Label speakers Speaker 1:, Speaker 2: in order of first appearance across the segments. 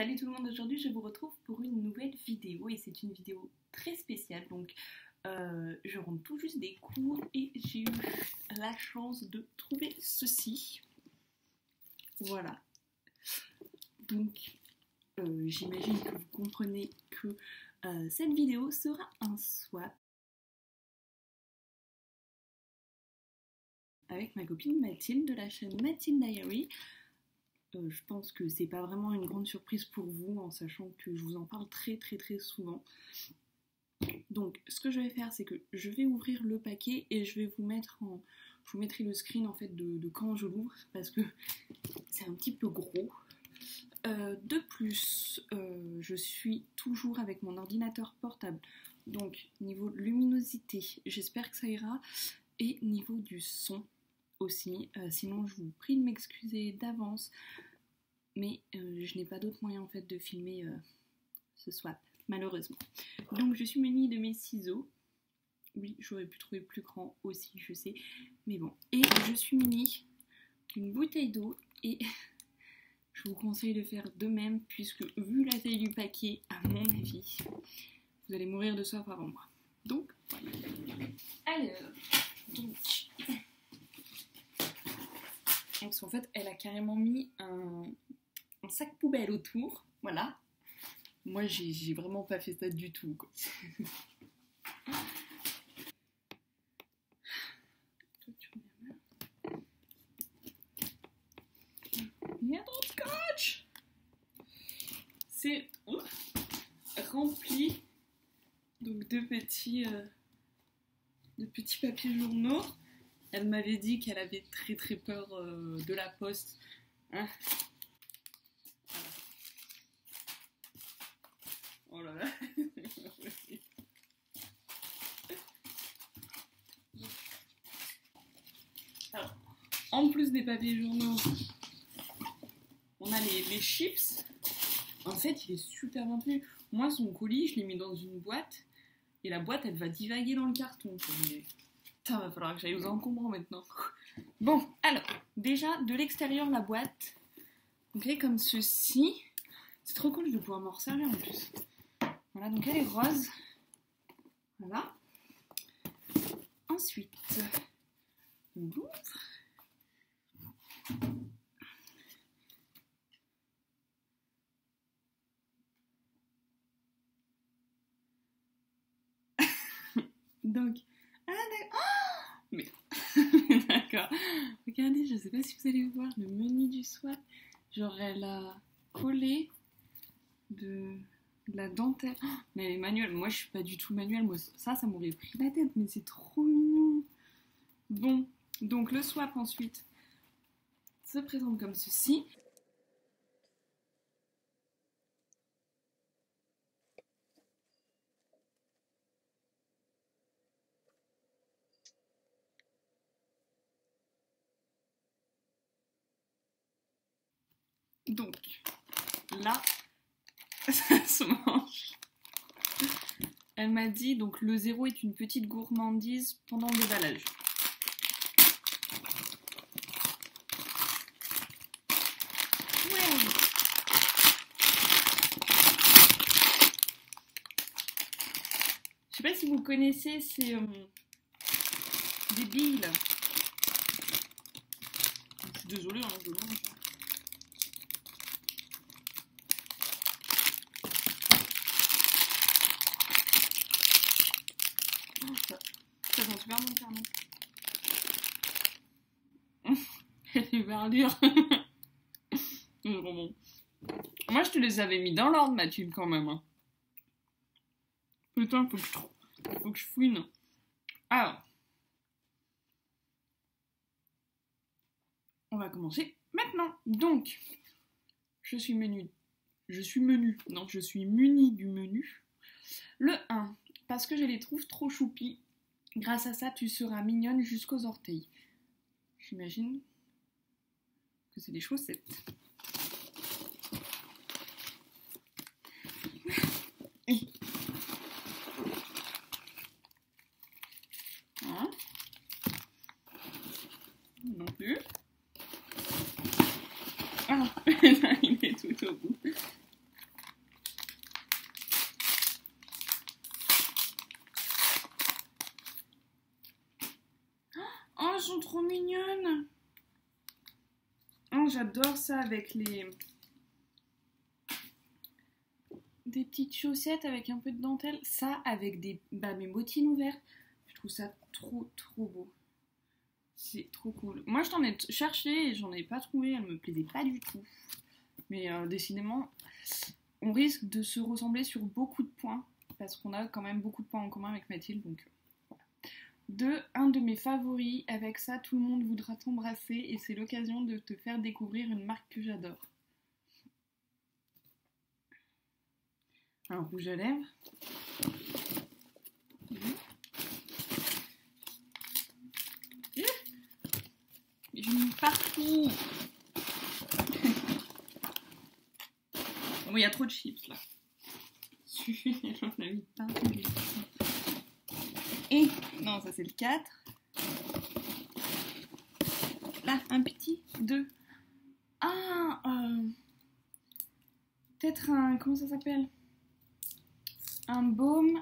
Speaker 1: Salut tout le monde, aujourd'hui je vous retrouve pour une nouvelle vidéo et c'est une vidéo très spéciale. Donc je rentre tout juste des cours et j'ai eu la chance de trouver ceci. Voilà. Donc j'imagine que vous comprenez que cette vidéo sera un swap avec ma copine Mathilde de la chaîne Mathilde Diary. Je pense que c'est pas vraiment une grande surprise pour vous en sachant que je vous en parle très souvent. Donc ce que je vais faire, c'est que je vais ouvrir le paquet et je vais vous mettre je vous mettrai le screen en fait de quand je l'ouvre parce que c'est un petit peu gros. De plus, je suis toujours avec mon ordinateur portable. Donc niveau luminosité, j'espère que ça ira. Et niveau du son aussi, sinon je vous prie de m'excuser d'avance, mais je n'ai pas d'autre moyen en fait de filmer ce swap, malheureusement. Donc je suis munie de mes ciseaux, oui j'aurais pu trouver plus grand aussi je sais, mais bon, et je suis munie d'une bouteille d'eau et je vous conseille de faire de même puisque vu la taille du paquet, à mon avis, vous allez mourir de soif avant moi. Donc voilà. Alors, donc... Parce qu'en fait, elle a carrément mis un sac poubelle autour, voilà. Moi, j'ai vraiment pas fait ça du tout, quoi. Il y a trop de scotch. C'est rempli donc de petits papiers journaux. Elle m'avait dit qu'elle avait très peur de la poste. Hein, voilà. Oh là là. Alors, en plus des papiers journaux, on a les chips. En fait, il est super bien tenu. Moi, son colis, je l'ai mis dans une boîte. Et la boîte, elle va divaguer dans le carton. Putain, va falloir que j'aille aux encombrants maintenant. Bon, alors, déjà, de l'extérieur, la boîte, donc elle est comme ceci. C'est trop cool, je vais pouvoir m'en resservir en plus. Voilà, donc elle est rose. Voilà. Ensuite, on l'ouvre. Donc, mais d'accord. Regardez, je sais pas si vous allez voir le menu du swap. Genre, elle a collé de la dentelle. Mais elle est manuelle. Moi, je suis pas du tout manuelle. Moi, ça m'aurait pris la tête. Mais c'est trop mignon. Bon, donc le swap ensuite se présente comme ceci. Donc, là, ça se mange. Elle m'a dit, donc le 0 est une petite gourmandise pendant le déballage. Ouais. Je sais pas si vous connaissez, c'est des billes. Je suis désolée, hein, je mange. Ça sent super bon, clairement. Elle est verdure. C'est trop bon. Moi, je te les avais mis dans l'ordre, Mathilde, quand même. Hein. Putain, faut que je fouine. Alors, on va commencer maintenant. Donc, je suis munie du menu. Le 1, parce que je les trouve trop choupis. Grâce à ça, tu seras mignonne jusqu'aux orteils. J'imagine que c'est des chaussettes. Hein? Non plus. Ah, il est tout au bout. trop mignonnes. Oh, j'adore ça avec des petites chaussettes avec un peu de dentelle. Ça avec mes bottines ouvertes. Je trouve ça trop beau. C'est trop cool. Moi, je t'en ai cherché et j'en ai pas trouvé. Elle me plaisait pas du tout. Mais décidément, on risque de se ressembler sur beaucoup de points. Parce qu'on a quand même beaucoup de points en commun avec Mathilde. Donc, voilà. Un de mes favoris. Avec ça, tout le monde voudra t'embrasser. Et c'est l'occasion de te faire découvrir une marque que j'adore. Un rouge à lèvres. J'ai mis partout. Bon, il y a trop de chips là. J'en ai mis partout. Et non, ça c'est le 4. Là, un petit 2. Ah, peut-être un... Comment ça s'appelle? Un baume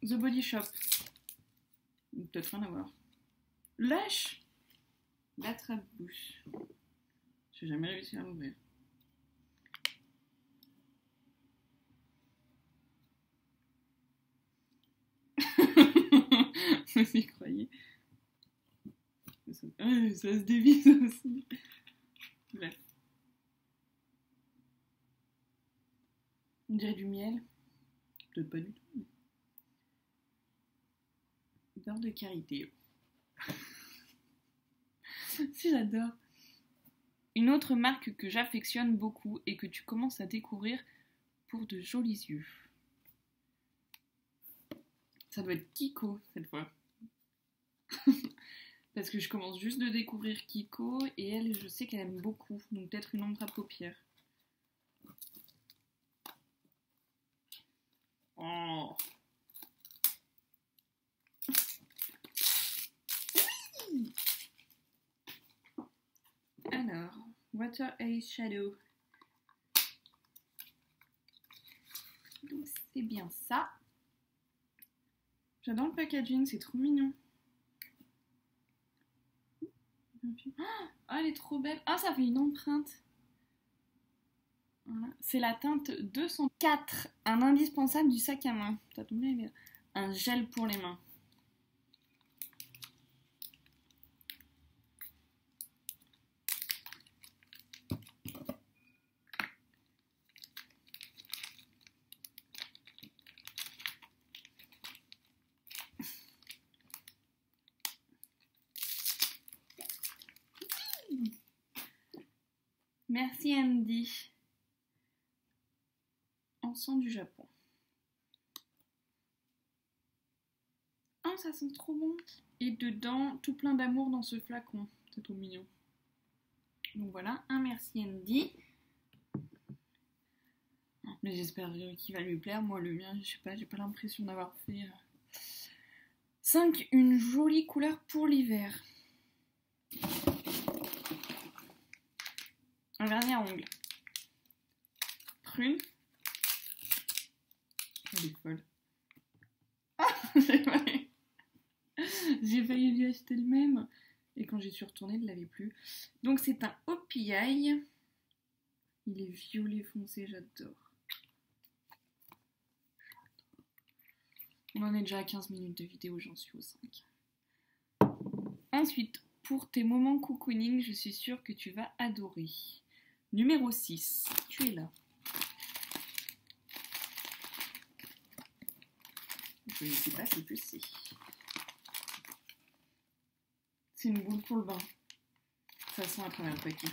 Speaker 1: The Body Shop. Peut-être rien à voir. Lush. La trappe-bouche. J'ai jamais réussi à l'ouvrir. Vous y croyez? Ça se dévisse aussi. Bref. On dirait du miel. Peut-être pas du tout. Beurre de karité. Si, j'adore. Une autre marque que j'affectionne beaucoup et que tu commences à découvrir pour de jolis yeux. Ça doit être Kiko cette fois. Parce que je commence juste de découvrir Kiko et elle, je sais qu'elle aime beaucoup. Donc peut-être une ombre à paupières. Oh. Oui. Alors, Water Eye Shadow. Donc c'est bien ça. J'adore le packaging, c'est trop mignon. Ah, elle est trop belle. Ah, ça fait une empreinte. Voilà. C'est la teinte 204. Un indispensable du sac à main. T'as tombé, mais... Un gel pour les mains. Merci Andy. Encens du Japon. Oh, ça sent trop bon. Et dedans, tout plein d'amour dans ce flacon. C'est trop mignon. Donc voilà, un merci Andy. Mais j'espère qu'il va lui plaire. Moi, le mien, je sais pas, j'ai pas l'impression d'avoir fait... 5. Une jolie couleur pour l'hiver. Un vernis à ongles. Prune. Elle est folle. Ah, j'ai failli lui acheter le même. Et quand j'y suis retournée, il ne l'avait plus. Donc c'est un OPI. Il est violet foncé, j'adore. On en est déjà à 15 minutes de vidéo, j'en suis au 5. Ensuite, pour tes moments cocooning, je suis sûre que tu vas adorer. Numéro 6, tu es là. Je ne sais pas ce que c'est. C'est une boule pour le bain. Ça sent à travers le paquet.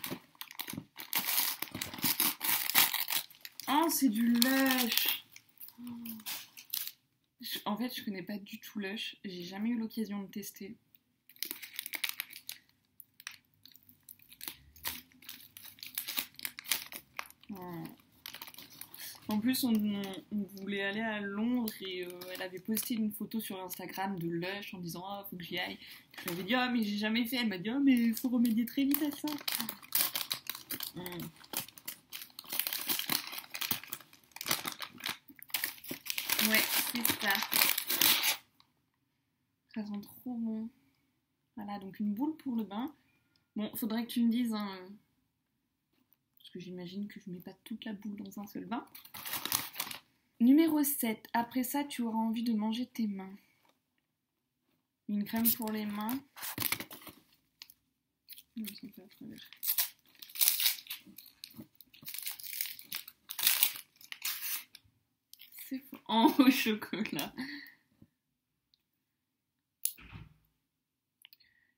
Speaker 1: Oh, c'est du Lush. En fait, je connais pas du tout Lush. J'ai jamais eu l'occasion de tester. En plus, on voulait aller à Londres et elle avait posté une photo sur Instagram de Lush en disant « Ah, faut que j'y aille ». Je lui avais dit « Ah, mais j'ai jamais fait ». Elle m'a dit « Ah, mais il faut remédier très vite à ça ». Ouais, c'est ça. Ça sent trop bon. Voilà, donc une boule pour le bain. Bon, faudrait que tu me dises, hein, parce que j'imagine que je mets pas toute la boule dans un seul bain. Numéro 7. Après ça, tu auras envie de manger tes mains. Une crème pour les mains. Non, ça fait à travers. C'est fort. Oh, au chocolat.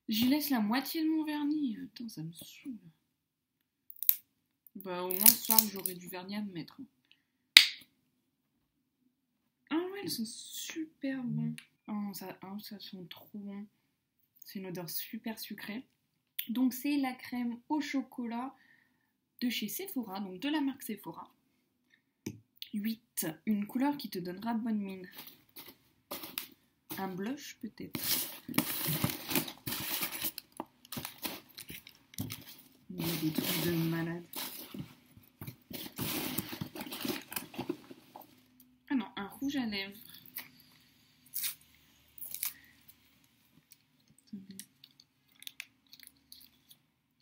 Speaker 1: J'y laisse la moitié de mon vernis. Attends, ça me saoule. Bah, au moins ce soir, j'aurai du vernis à me mettre. Ah ouais, elles sont super bons. Oh, ça sent trop bon. C'est une odeur super sucrée. Donc, c'est la crème au chocolat de chez Sephora, donc de la marque Sephora. 8. Une couleur qui te donnera bonne mine. Un blush, peut-être. Il y a des trucs de malade. Ah non, un rouge à lèvres.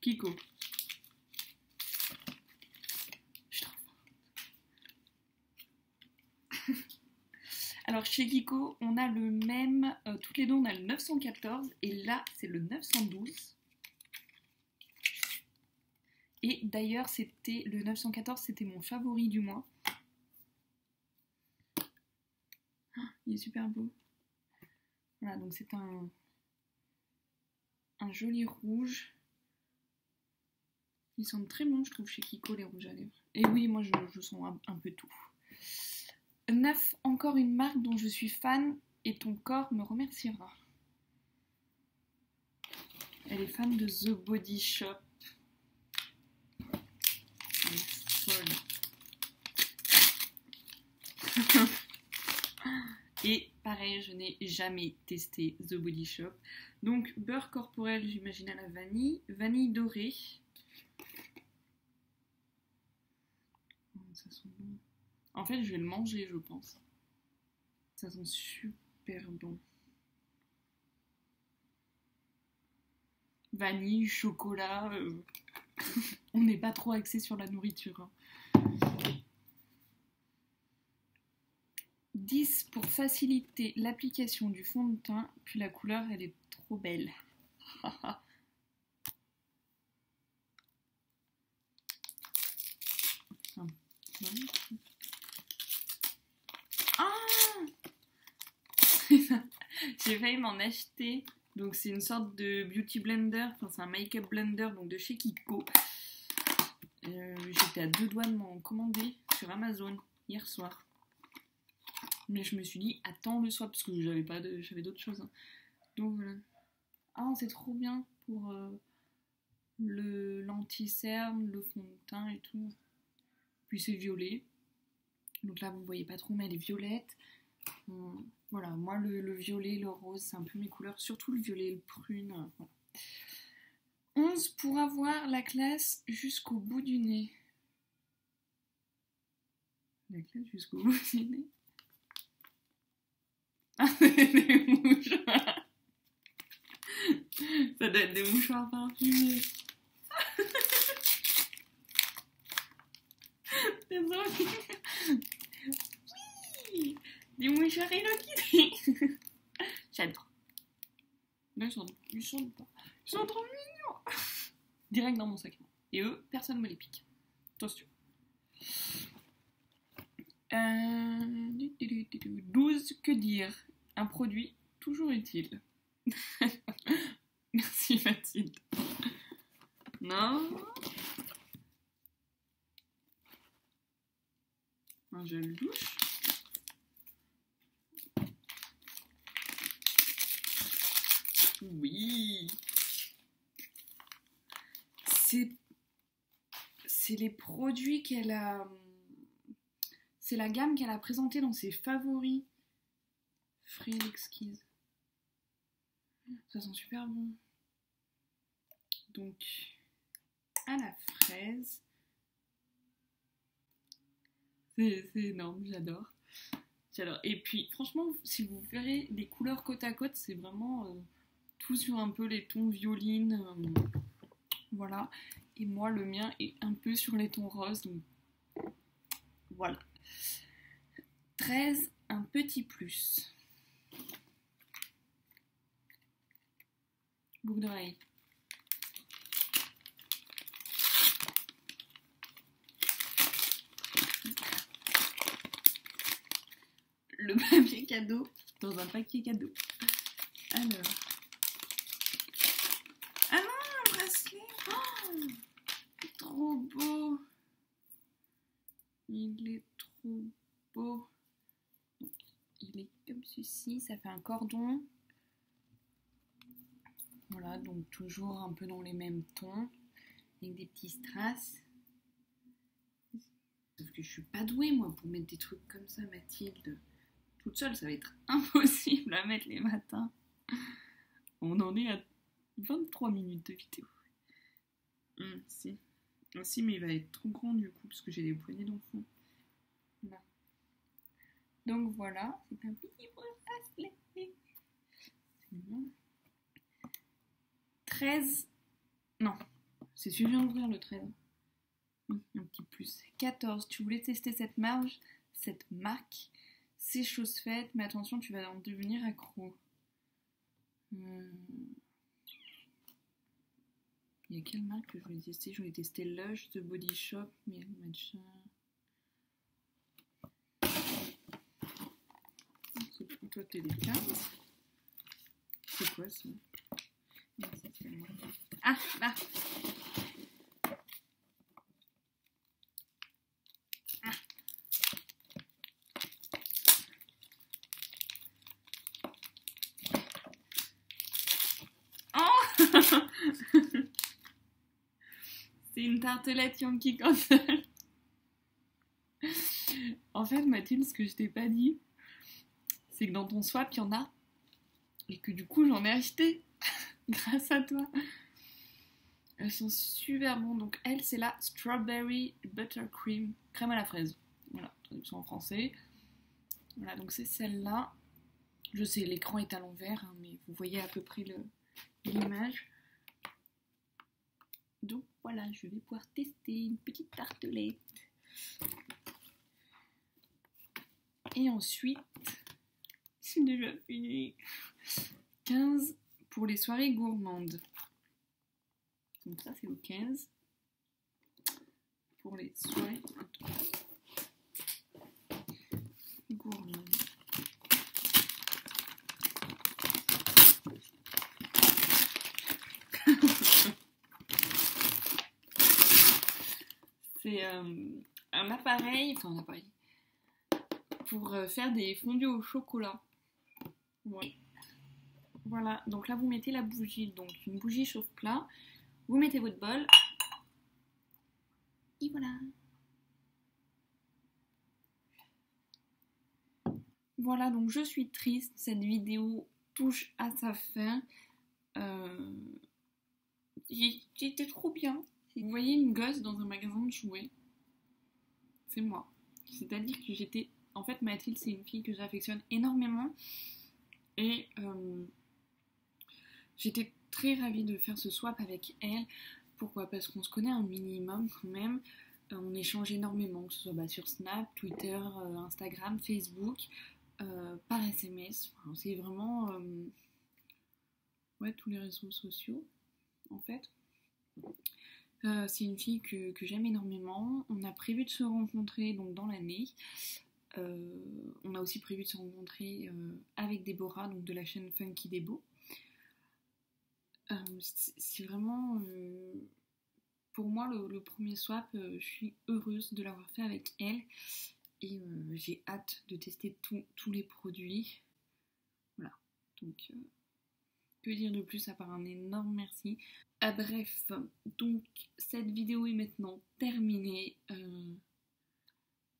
Speaker 1: Kiko. Alors chez Kiko, on a le même, toutes les deux on a le 914 et là c'est le 912. Et d'ailleurs c'était le 914, c'était mon favori du mois. Oh, il est super beau. Voilà, donc c'est un joli rouge. Ils sentent très bons je trouve chez Kiko les rouges à lèvres. Et oui, moi je sens un peu tout. 9. Encore une marque dont je suis fan et ton corps me remerciera. Elle est fan de The Body Shop. Elle est folle. Et pareil, je n'ai jamais testé The Body Shop. Donc beurre corporel, j'imagine à la vanille. Vanille dorée. Ça sent bon. En fait, je vais le manger, je pense. Ça sent super bon. Vanille, chocolat. On n'est pas trop axé sur la nourriture. Hein. 10 pour faciliter l'application du fond de teint. Puis la couleur, elle est trop belle. J'ai failli m'en acheter. Donc c'est une sorte de beauty blender. Enfin c'est un make-up blender donc de chez Kiko. J'étais à 2 doigts de m'en commander sur Amazon hier soir. Mais je me suis dit attends le soir parce que j'avais d'autres choses. Hein. Donc voilà. Ah c'est trop bien pour l'anti-cerne, le fond de teint et tout. Puis c'est violet. Donc là vous voyez pas trop mais elle est violette. Voilà, moi le violet, le rose, c'est un peu mes couleurs, surtout le violet, le prune. Voilà. 11 pour avoir la classe jusqu'au bout du nez. La classe jusqu'au bout du nez. Ah, des mouchoirs. Ça doit être des mouchoirs parfumés. Désolée. Oui, des mouchoirs Hello Kitty. J'adore. Là, ils sont trop mignons. Direct dans mon sac. Et eux, personne ne me les pique. Attention. 12, que dire? Un produit toujours utile. Merci Mathilde. Non. Un gel douche. Oui. C'est les produits qu'elle a... C'est la gamme qu'elle a présentée dans ses favoris. Fraise exquise. Ça sent super bon. Donc, à la fraise. C'est énorme, j'adore. J'adore. Et puis, franchement, si vous verrez les couleurs côte à côte, c'est vraiment tout sur un peu les tons violines, voilà. Et moi, le mien est un peu sur les tons roses, donc voilà. 13, un petit plus. Boucle d'oreille. Le papier cadeau dans un paquet cadeau. Alors. Ah non, un bracelet. Oh, trop beau. Il est trop beau. Il est comme ceci, ça fait un cordon. Voilà, donc toujours un peu dans les mêmes tons, avec des petits strass. Sauf que je suis pas douée, moi, pour mettre des trucs comme ça, Mathilde. Toute seule, ça va être impossible à mettre les matins. On en est à 23 minutes de vidéo. Si. Ah, si, mais il va être trop grand du coup, parce que j'ai des poignées d'enfant. Là. Donc voilà, c'est un petit bracelet. C'est bon. 13. Non, c'est celui que je viens d'ouvrir le 13. Un petit plus. 14. Tu voulais tester cette marque. C'est chose faite, mais attention, tu vas en devenir accro. Il y a quelle marque que je voulais tester? Je voulais tester Lush, The Body Shop, mais machin. Toi, t'es des 15. C'est quoi ça? Non, ça, c'est moi. Ah, là! C'est une tartelette Yankee Candle. En fait, Mathilde, ce que je t'ai pas dit, c'est que dans ton swap, il y en a. Et que du coup, j'en ai acheté. Grâce à toi. Elles sont super bonnes. Donc, elle, c'est la Strawberry Buttercream. Crème à la fraise. Voilà, traduction en français. Voilà, donc c'est celle-là. Je sais, l'écran est à l'envers, hein, mais vous voyez à peu près l'image. Donc voilà, je vais pouvoir tester une petite tartelette. Et ensuite, c'est déjà fini. 15 pour les soirées gourmandes. Donc ça, c'est le 15. Pour les soirées gourmandes. C'est un appareil, pour faire des fondus au chocolat. Ouais. Voilà, donc là vous mettez la bougie, donc une bougie chauffe-plat. Vous mettez votre bol. Et voilà. Voilà, donc je suis triste, cette vidéo touche à sa fin. J'étais trop bien. Vous voyez une gosse dans un magasin de jouets, c'est moi. C'est-à-dire que j'étais... En fait, Mathilde, c'est une fille que j'affectionne énormément. Et j'étais très ravie de faire ce swap avec elle. Pourquoi? Parce qu'on se connaît un minimum quand même. On échange énormément, que ce soit sur Snap, Twitter, Instagram, Facebook, par SMS. Enfin, c'est vraiment... ouais, tous les réseaux sociaux, en fait. C'est une fille que j'aime énormément. On a prévu de se rencontrer donc dans l'année. On a aussi prévu de se rencontrer avec Déborah, donc de la chaîne Funky Debo. C'est vraiment pour moi le premier swap. Je suis heureuse de l'avoir fait avec elle et j'ai hâte de tester tous les produits. Voilà, donc que dire de plus à part un énorme merci. Bref, donc cette vidéo est maintenant terminée.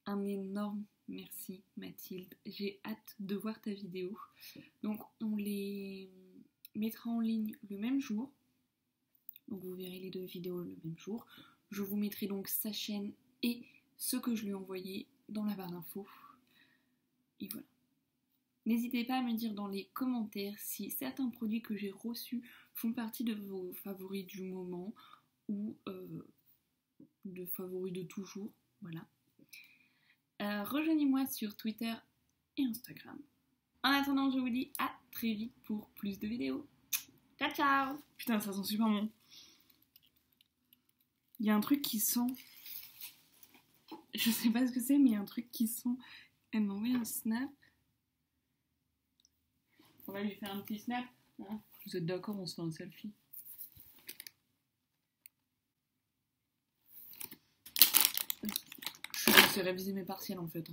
Speaker 1: Un énorme merci Mathilde, j'ai hâte de voir ta vidéo. Donc on les mettra en ligne le même jour. Donc vous verrez les deux vidéos le même jour. Je vous mettrai donc sa chaîne et ce que je lui ai envoyé dans la barre d'infos. Et voilà. N'hésitez pas à me dire dans les commentaires si certains produits que j'ai reçus font partie de vos favoris du moment ou de favoris de toujours. Voilà. Rejoignez-moi sur Twitter et Instagram. En attendant, je vous dis à très vite pour plus de vidéos. Ciao ciao! Putain, ça sent super bon. Il y a un truc qui sent... Je sais pas ce que c'est, mais il y a un truc qui sent... Elle m'a envoyé un snap. On va lui faire un petit snap. Hein. Vous êtes d'accord, on se fait un selfie. Je suis censée réviser mes partiels en fait.